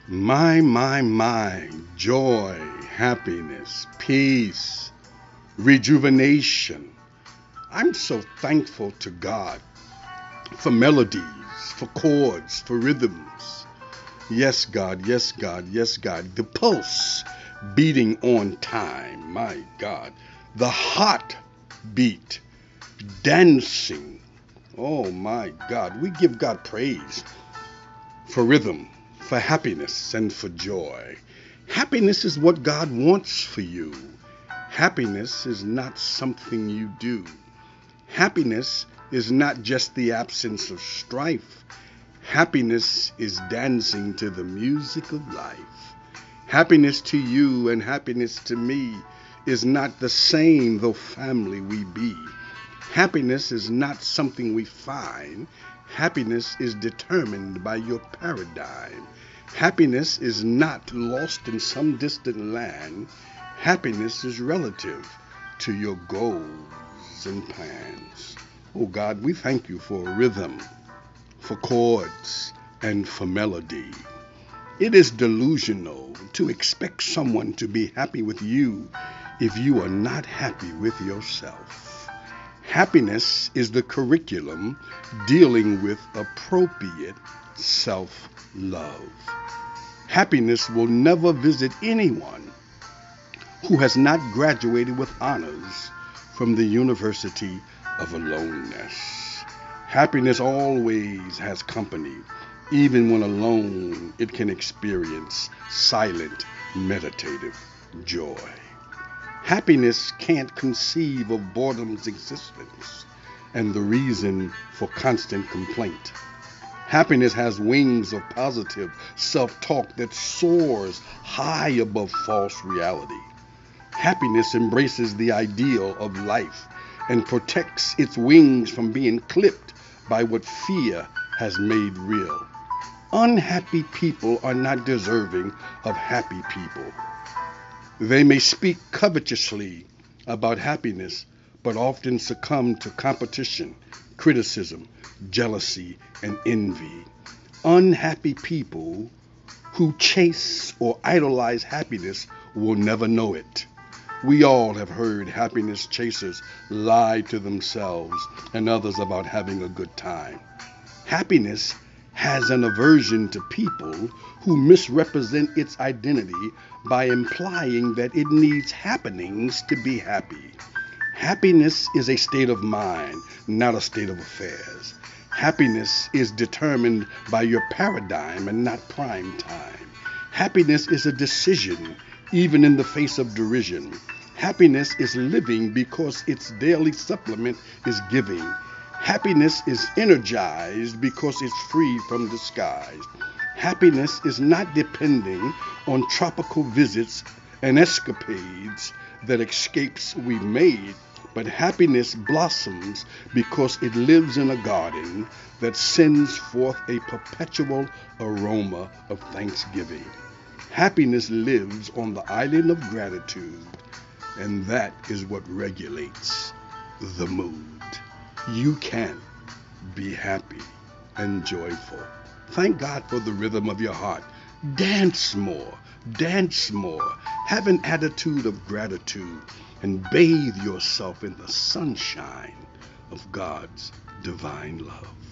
My, joy, happiness, peace, rejuvenation. I'm so thankful to God for melodies, for chords, for rhythms. Yes, God, yes, God, yes, God. The pulse beating on time, my God. The heart beat, dancing. Oh, my God. We give God praise for rhythm, for happiness, and for joy. Happiness is what God wants for you. Happiness is not something you do. Happiness is not just the absence of strife. Happiness is dancing to the music of life. Happiness to you and happiness to me is not the same though family we be. Happiness is not something we find. Happiness is determined by your paradigm. Happiness is not lost in some distant land. Happiness is relative to your goals and plans. Oh God, we thank you for rhythm, for chords, and for melody. It is delusional to expect someone to be happy with you if you are not happy with yourself. Happiness is the curriculum dealing with appropriate self love. Happiness will never visit anyone who has not graduated with honors from the University of Aloneness. Happiness always has company. Even when alone, it can experience silent, meditative joy. Happiness can't conceive of boredom's existence and the reason for constant complaint. Happiness has wings of positive self-talk that soars high above false reality. Happiness embraces the ideal of life and protects its wings from being clipped by what fear has made real. Unhappy people are not deserving of happy people. They may speak covetously about happiness, but often succumb to competition, criticism, jealousy, and envy. Unhappy people who chase or idolize happiness will never know it. We all have heard happiness chasers lie to themselves and others about having a good time. Happiness has an aversion to people who misrepresent its identity by implying that it needs happenings to be happy. Happiness is a state of mind, not a state of affairs. Happiness is determined by your paradigm and not prime time. Happiness is a decision, even in the face of derision. Happiness is living because its daily supplement is giving. Happiness is energized because it's free from disguise. Happiness is not depending on tropical visits and escapades that escapes we made, but happiness blossoms because it lives in a garden that sends forth a perpetual aroma of thanksgiving. Happiness lives on the island of gratitude, and that is what regulates the mood. You can be happy and joyful. Thank God for the rhythm of your heart. Dance more, dance more. Have an attitude of gratitude and bathe yourself in the sunshine of God's divine love.